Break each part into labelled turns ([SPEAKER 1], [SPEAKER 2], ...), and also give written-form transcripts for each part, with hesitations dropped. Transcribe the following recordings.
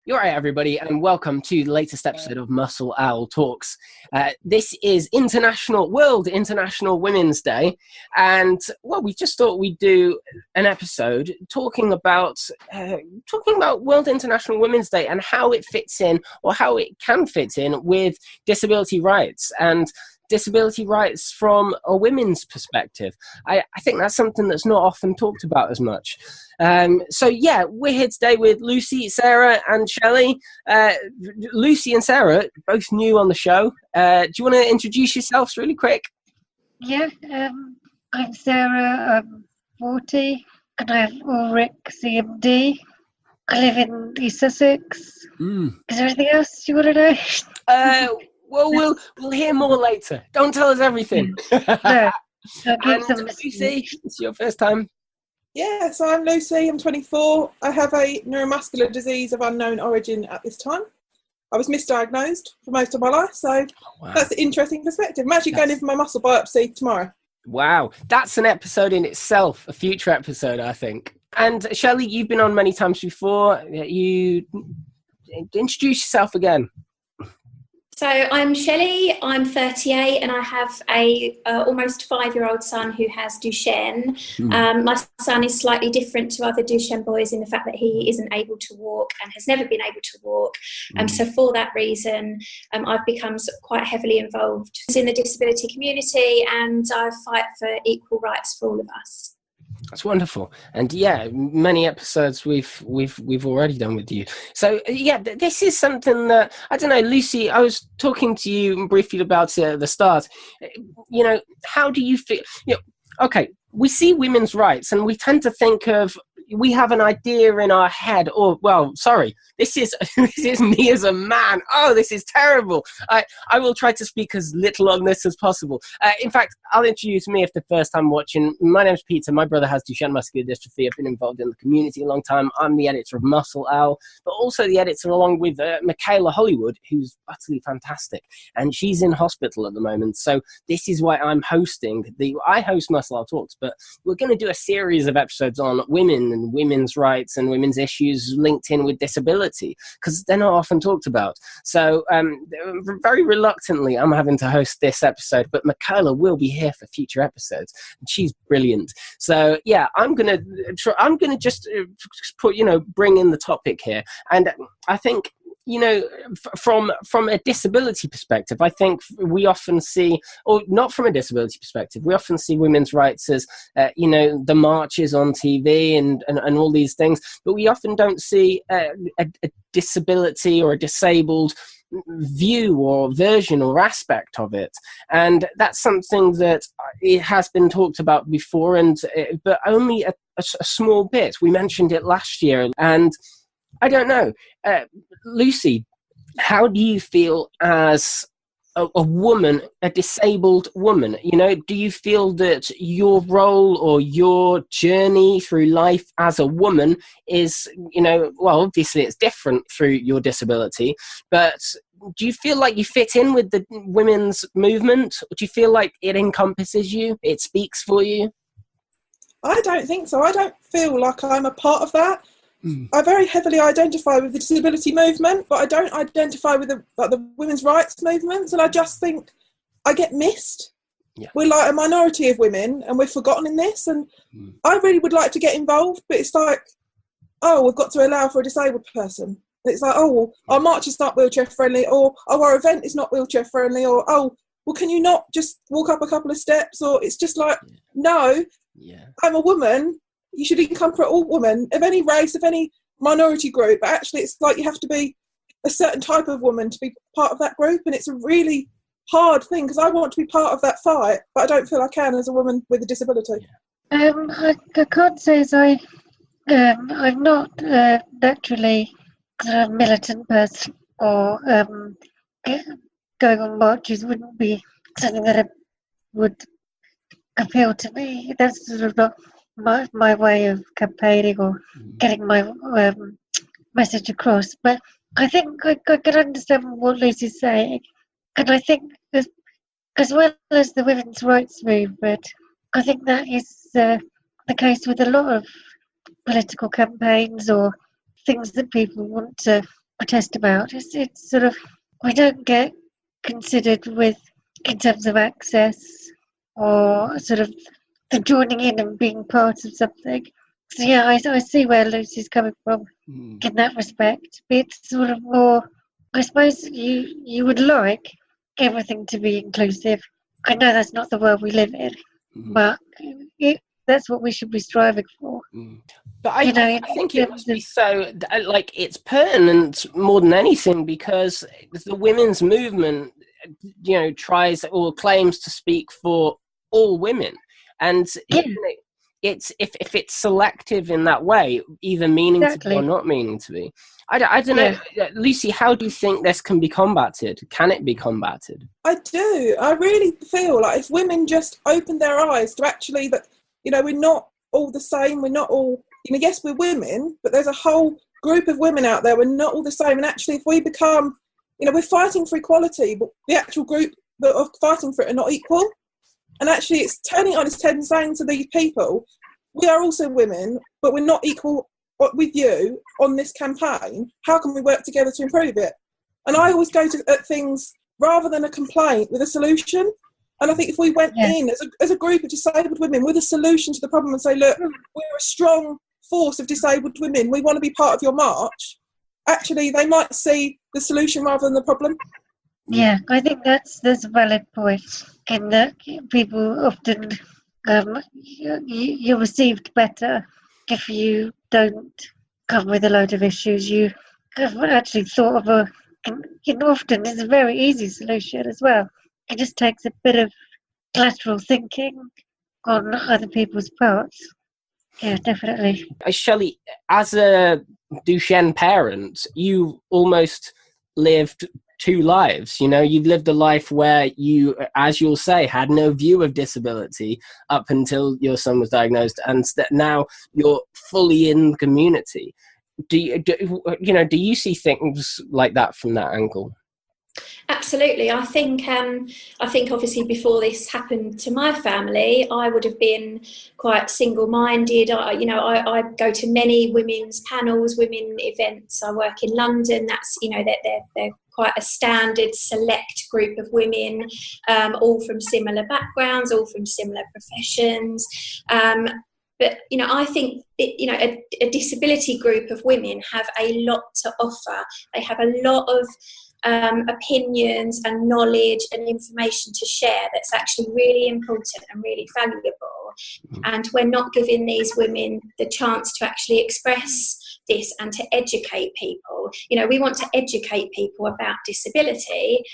[SPEAKER 1] You're right, everybody, and welcome to the latest episode of Muscle Owl Talks. This is World International Women's Day, and we just thought we'd do an episode talking about World International Women's Day and how it fits in, or how it can fit in, with disability rights and disability rights from a women's perspective. I think that's something that's not often talked about as much. We're here today with Lucy, Sarah and Shelley. Lucy and Sarah, both new on the show. Do you want to introduce yourselves really quick?
[SPEAKER 2] Yeah, I'm Sarah, I'm 40 and I have Ulrich CMD. I live in East Sussex. Is there anything else you want to know?
[SPEAKER 1] We'll hear more later. Don't tell us everything.
[SPEAKER 2] No.
[SPEAKER 1] And Lucy, it's your first time.
[SPEAKER 3] Yeah, so I'm Lucy, I'm 24. I have a neuromuscular disease of unknown origin at this time. I was misdiagnosed for most of my life, so That's an interesting perspective. I'm actually going in for my muscle biopsy tomorrow. Wow,
[SPEAKER 1] that's an episode in itself, a future episode, I think. And Shelley, you've been on many times before. You introduce yourself again.
[SPEAKER 4] So I'm Shelley, I'm 38 and I have a almost 5-year-old son who has Duchenne. My son is slightly different to other Duchenne boys in the fact that he isn't able to walk and has never been able to walk. So for that reason, I've become quite heavily involved in the disability community, and I fight for equal rights for all of us.
[SPEAKER 1] That's wonderful. And many episodes we've already done with you. So this is something that, I don't know, Lucy, I was talking to you briefly about it at the start. How do you feel? Okay, we see women's rights and we tend to think of, we have an idea in our head, this is me as a man. Oh, this is terrible. I will try to speak as little on this as possible. In fact, I'll introduce me if the first time watching. My name's Peter. My brother has Duchenne muscular dystrophy. I've been involved in the community a long time. I'm the editor of Muscle Owl, but also the editor along with Michaela Hollywood, who's utterly fantastic. And she's in hospital at the moment. So this is why I'm hosting. I host Muscle Owl Talks, but we're going to do a series of episodes on women and women's rights and women's issues linked in with disability, because they're not often talked about. So very reluctantly, I'm having to host this episode, but Michaela will be here for future episodes, and she's brilliant. So I'm gonna just bring in the topic here, and I think, from a disability perspective, I think we often see, or not from a disability perspective, we often see women's rights as, the marches on TV and all these things, but we often don't see a disability or a disabled view or version or aspect of it. And that's something that it has been talked about before, but only a small bit. We mentioned it last year, and I don't know. Lucy, how do you feel as a woman, a disabled woman? Do you feel that your role or your journey through life as a woman is, obviously it's different through your disability, but do you feel like you fit in with the women's movement? Or do you feel like it encompasses you? It speaks for you?
[SPEAKER 3] I don't think so. I don't feel like I'm a part of that. I very heavily identify with the disability movement, but I don't identify with the women's rights movements, and I just think I get missed. Yeah. We're like a minority of women, and we're forgotten in this, and I really would like to get involved, but it's like, we've got to allow for a disabled person. It's like, our march is not wheelchair friendly, or our event is not wheelchair friendly, or can you not just walk up a couple of steps? Or it's just like, no, I'm a woman. You should incorporate all women of any race, of any minority group. But actually, it's like you have to be a certain type of woman to be part of that group. And it's a really hard thing, because I want to be part of that fight, but I don't feel I can as a woman with a disability.
[SPEAKER 2] I can't say as I'm not naturally a militant person, or going on marches wouldn't be something that would appeal to me. That's sort of not my way of campaigning or getting my message across. But I think I can understand what Lucy's saying, and I think as well as the women's rights movement, I think that is the case with a lot of political campaigns or things that people want to protest about. It's sort of, we don't get considered with in terms of access or sort of the joining in and being part of something. So yeah, I see where Lucy's coming from in that respect. But it's sort of more, I suppose you would like everything to be inclusive. I know that's not the world we live in, but that's what we should be striving for.
[SPEAKER 1] But I think it must be so, like, it's pertinent more than anything, because the women's movement, you know, tries or claims to speak for all women. And it's if it's selective in that way, either meaning to be or not meaning to be. I don't know. Lucy, how do you think this can be combated? Can it be combated?
[SPEAKER 3] I do. I really feel like if women just opened their eyes to actually that, you know, we're not all the same. We're not all, you know, yes, we're women, but there's a whole group of women out there. We're not all the same. And actually, if we become, you know, we're fighting for equality, but the actual group that are fighting for it are not equal. And actually, it's turning it on its head and saying to these people, we are also women, but we're not equal with you on this campaign. How can we work together to improve it? And I always go at things rather than a complaint with a solution. And I think if we went in as a group of disabled women with a solution to the problem and say, look, we're a strong force of disabled women, we want to be part of your march, actually they might see the solution rather than the problem.
[SPEAKER 2] Yeah, I think that's a valid point, in that people often, you're received better if you don't come with a load of issues. You have actually thought of and often it's a very easy solution as well. It just takes a bit of lateral thinking on other people's parts. Yeah, definitely.
[SPEAKER 1] Shelley, as a Duchenne parent, you almost lived two lives. You know, you've lived a life where you, as you'll say, had no view of disability up until your son was diagnosed, and that now you're fully in the community. Do you see things like that from that angle?
[SPEAKER 4] Absolutely. I think obviously before this happened to my family, I would have been quite single-minded. I go to many women's panels, women events. I work in London. That's, you know, they're quite a standard select group of women, all from similar backgrounds, all from similar professions. But, you know, I think, a disability group of women have a lot to offer. They have a lot of opinions and knowledge and information to share that's actually really important and really valuable. And we're not giving these women the chance to actually express this and to educate people. You know, we want to educate people about disability,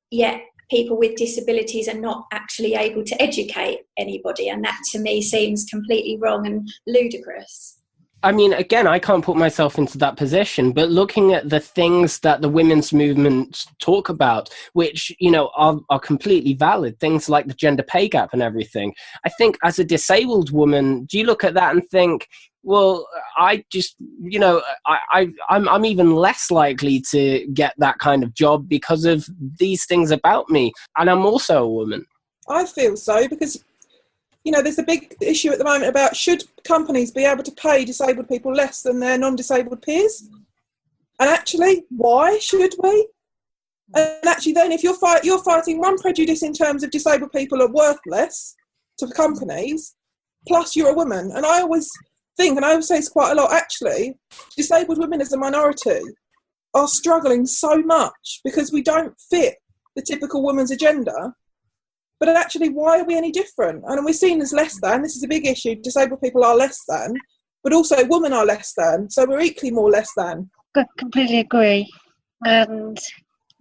[SPEAKER 4] yet people with disabilities are not actually able to educate anybody, and that to me seems completely wrong and ludicrous.
[SPEAKER 1] I mean, again, I can't put myself into that position, but looking at the things that the women's movement talk about, which, you know, are completely valid, things like the gender pay gap and everything, I think as a disabled woman, do you look at that and think, well, I just, you know, I'm even less likely to get that kind of job because of these things about me, and I'm also a woman?
[SPEAKER 3] I feel so, because, you know, there's a big issue at the moment about should companies be able to pay disabled people less than their non-disabled peers? And actually, why should we? And actually then, if you're fighting one prejudice in terms of disabled people are worthless to companies, plus you're a woman. And I always think, and I always say this quite a lot, actually, disabled women as a minority are struggling so much because we don't fit the typical woman's agenda. But actually, why are we any different? And we're seen as less than. This is a big issue. Disabled people are less than, but also women are less than. So we're equally more less than.
[SPEAKER 2] I completely agree. And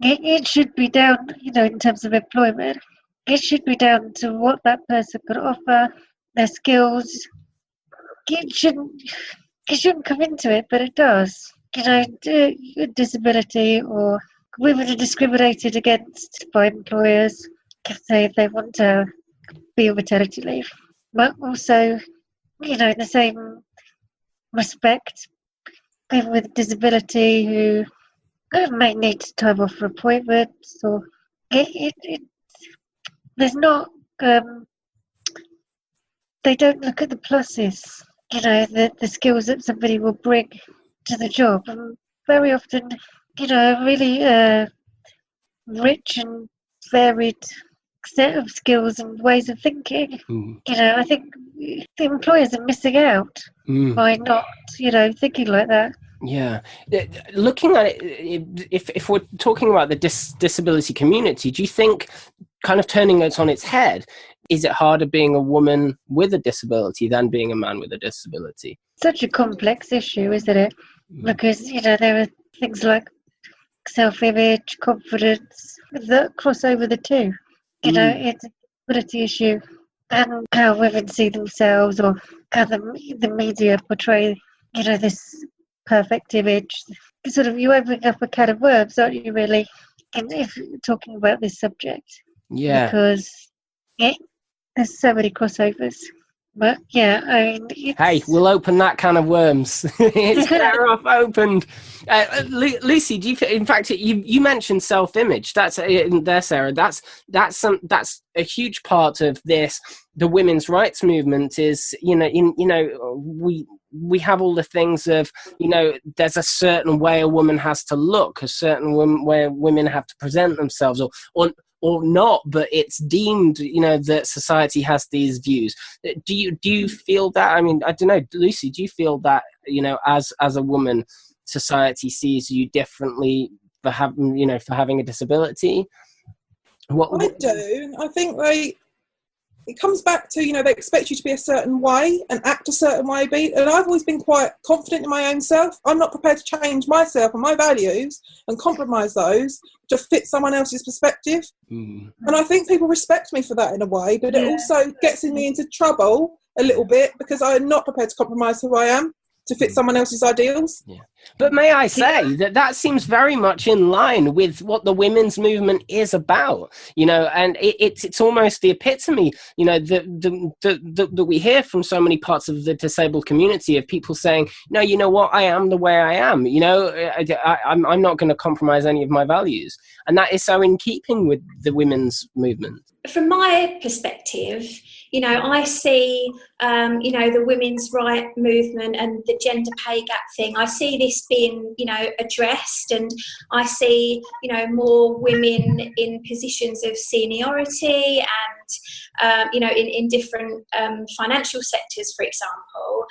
[SPEAKER 2] it should be down, you know, in terms of employment, it should be down to what that person could offer, their skills. It shouldn't come into it, but it does. You know, disability or women are discriminated against by employers if they want to be on maternity leave. But also, you know, in the same respect, people with disability who may need time off for appointments, or there's not, they don't look at the pluses, you know, the skills that somebody will bring to the job. And very often a really rich and varied set of skills and ways of thinking. I think the employers are missing out by not, thinking like that.
[SPEAKER 1] Yeah. Looking at it, if we're talking about the disability community, do you think, kind of turning it on its head, is it harder being a woman with a disability than being a man with a disability?
[SPEAKER 2] Such a complex issue, isn't it? Because, there are things like self-image, confidence that cross over the two. It's a disability issue, and how women see themselves, or how the media portray, this perfect image. Sort of, you opening up a can of worms, aren't you, really, if you're talking about this subject?
[SPEAKER 1] Yeah.
[SPEAKER 2] Because there's so many crossovers. But yeah, I mean,
[SPEAKER 1] hey, we'll open that can of worms. It's better off opened. Lucy, do you? In fact, you mentioned self-image. That's there, Sarah. That's a huge part of this. The women's rights movement is, we have all the things of, there's a certain way a woman has to look, a certain way women have to present themselves, or not, but it's deemed, that society has these views. Do you feel that? I mean, I don't know, Lucy, do you feel that, as a woman, society sees you differently for having a disability?
[SPEAKER 3] I do. I think it comes back to, they expect you to be a certain way and act a certain way. And I've always been quite confident in my own self. I'm not prepared to change myself and my values and compromise those to fit someone else's perspective. And I think people respect me for that in a way, but it also gets me into trouble a little bit because I'm not prepared to compromise who I am to fit someone else's ideals.
[SPEAKER 1] Yeah. But may I say that seems very much in line with what the women's movement is about, and it's almost the epitome, that we hear from so many parts of the disabled community, of people saying, no, you know what, I am the way I am, I'm not going to compromise any of my values. And that is so in keeping with the women's movement.
[SPEAKER 4] From my perspective, I see, the women's right movement and the gender pay gap thing. I see this being, addressed, and I see, more women in positions of seniority and, in different financial sectors, for example.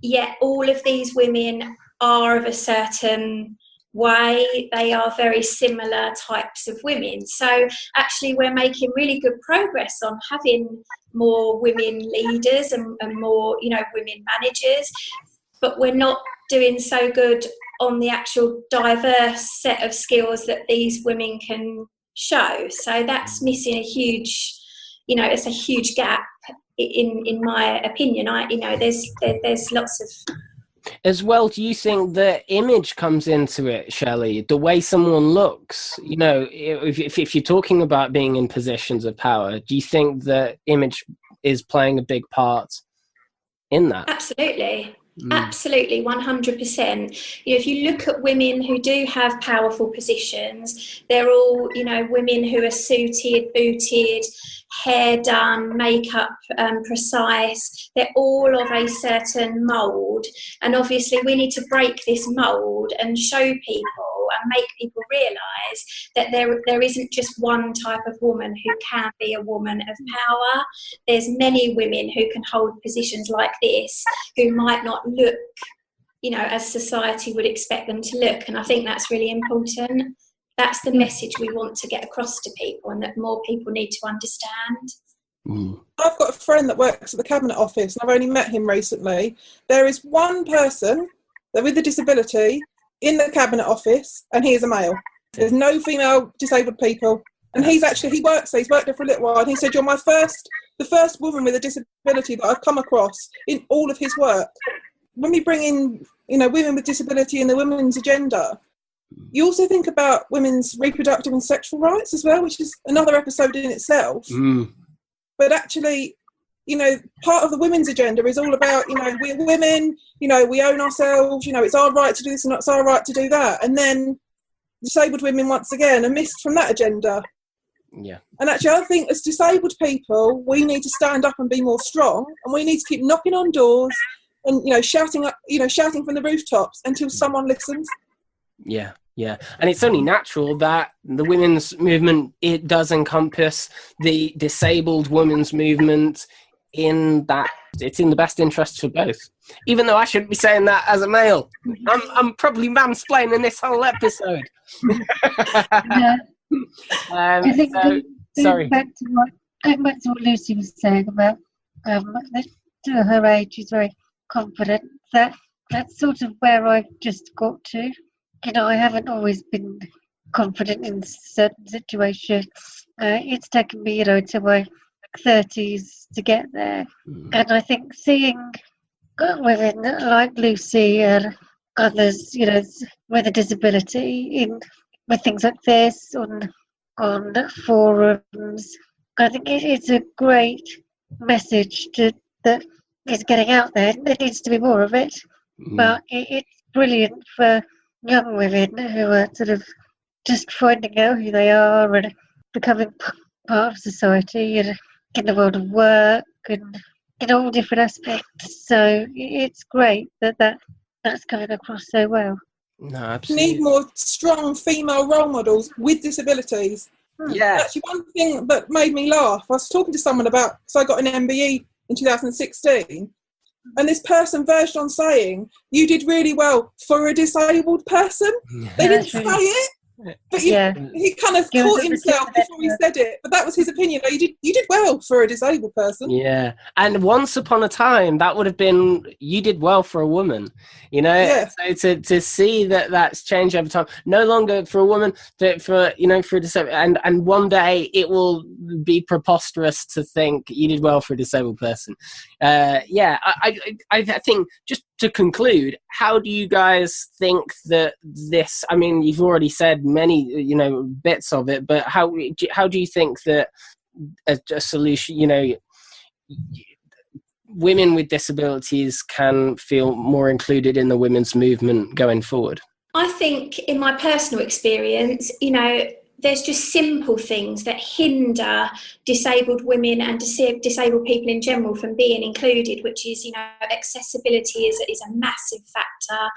[SPEAKER 4] Yet all of these women are of a certain way. They are very similar types of women. So actually we're making really good progress on having more women leaders and more, women managers, but we're not doing so good on the actual diverse set of skills that these women can show. So that's missing a huge, it's a huge gap in my opinion. There's lots of.
[SPEAKER 1] As well, do you think the image comes into it, Shelley? The way someone looks, if you're talking about being in positions of power, do you think the image is playing a big part in that?
[SPEAKER 4] Absolutely. Absolutely, 100%. If you look at women who do have powerful positions, they're all, women who are suited, booted, hair done, makeup precise. They're all of a certain mould, and obviously we need to break this mould and show people and make people realise that there isn't just one type of woman who can be a woman of power. There's many women who can hold positions like this who might not look, as society would expect them to look, and I think that's really important. That's the message we want to get across to people, and that more people need to understand.
[SPEAKER 3] I've got a friend that works at the Cabinet Office, and I've only met him recently. There is one person with a disability in the Cabinet Office, and he is a male. There's no female disabled people. And he works there, he's worked there for a little while, and he said, you're the first woman with a disability that I've come across in all of his work. When we bring in, women with disability in the women's agenda, you also think about women's reproductive and sexual rights as well, which is another episode in itself. But actually, part of the women's agenda is all about, we're women, we own ourselves, it's our right to do this and it's our right to do that. And then disabled women, once again, are missed from that agenda.
[SPEAKER 1] Yeah.
[SPEAKER 3] And actually, I think as disabled people, we need to stand up and be more strong, and we need to keep knocking on doors and, shouting from the rooftops until someone listens.
[SPEAKER 1] Yeah. Yeah, and it's only natural that the women's movement, it does encompass the disabled women's movement, in that it's in the best interest for both. Even though I shouldn't be saying that as a male. I'm probably mansplaining this whole episode.
[SPEAKER 2] Yeah. I think
[SPEAKER 1] sorry.
[SPEAKER 2] Going back to what Lucy was saying about that to her age, she's very confident. That's sort of where I've just got to. You know, I haven't always been confident in certain situations. It's taken me, you know, to my 30s to get there. And I think seeing women like Lucy and others, you know, with a disability with things like this on forums, I think it's a great message that is getting out there. There needs to be more of it, but it's brilliant for young women who are sort of just finding out who they are and becoming part of society and in the world of work and in all different aspects. So it's great that's coming across so well.
[SPEAKER 1] No, absolutely.
[SPEAKER 3] Need more strong female role models with disabilities.
[SPEAKER 1] Yeah.
[SPEAKER 3] Actually, one thing that made me laugh, I was talking to someone about, so I got an MBE in 2016, and this person verged on saying, "You did really well for a disabled person." They didn't say it, but he kind of caught himself before he said it. But that was his opinion. No, you did well for a disabled person.
[SPEAKER 1] Yeah, and once upon a time, that would have been, you did well for a woman. You know, so to see that's changed over time. No longer for a woman, but for a disabled, and one day it will be preposterous to think you did well for a disabled person. I think, just to conclude, how do you guys think that this? I mean, you've already said many, bits of it, but how do you think that a solution, women with disabilities can feel more included in the women's movement going forward?
[SPEAKER 4] I think, in my personal experience, there's just simple things that hinder disabled women and disabled people in general from being included, which is, accessibility is a massive factor.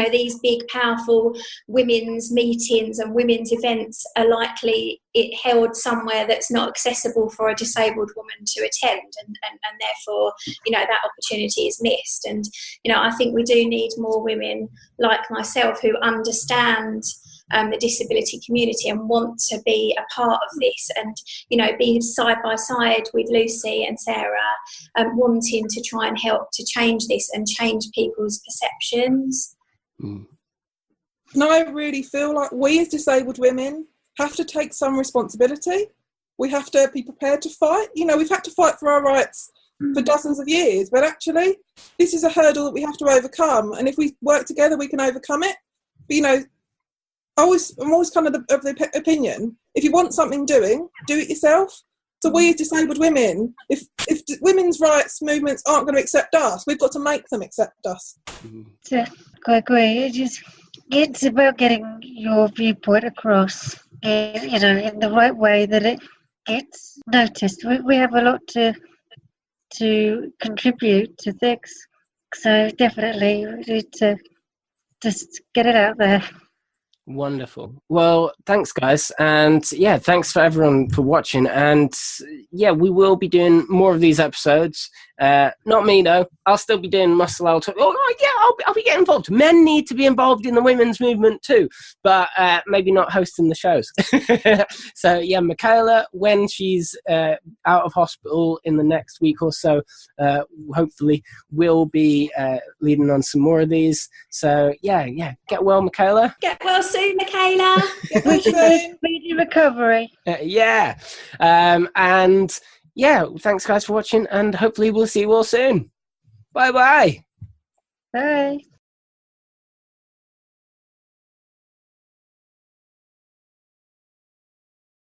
[SPEAKER 4] These big, powerful women's meetings and women's events are likely held somewhere that's not accessible for a disabled woman to attend, and therefore, that opportunity is missed. And, I think we do need more women like myself who understand the disability community and want to be a part of this, and be side by side with Lucy and Sarah, wanting to try and help to change this and change people's perceptions.
[SPEAKER 3] And I really feel like we as disabled women have to take some responsibility. We have to be prepared to fight. We've had to fight for our rights for dozens of years, but actually this is a hurdle that we have to overcome, and if we work together we can overcome it. But I'm always kind of the opinion, if you want something doing, do it yourself. So we as disabled women, if women's rights movements aren't going to accept us, we've got to make them accept us.
[SPEAKER 2] Yeah, I agree. It's about getting your viewpoint across, in the right way that it gets noticed. We have a lot to contribute to things, so definitely we need to just get it out there.
[SPEAKER 1] Wonderful. Well, thanks, guys. And thanks for everyone for watching. And we will be doing more of these episodes. Not me, though. I'll still be doing Muscle Out. I'll be getting involved. Men need to be involved in the women's movement too, but maybe not hosting the shows. So, Michaela, when she's out of hospital in the next week or so, hopefully we'll be leading on some more of these. So, get well, Michaela.
[SPEAKER 4] Get well soon, Michaela.
[SPEAKER 3] Get well soon.
[SPEAKER 2] Speedy recovery.
[SPEAKER 1] Thanks guys for watching, and hopefully we'll see you all soon. Bye.
[SPEAKER 2] Bye.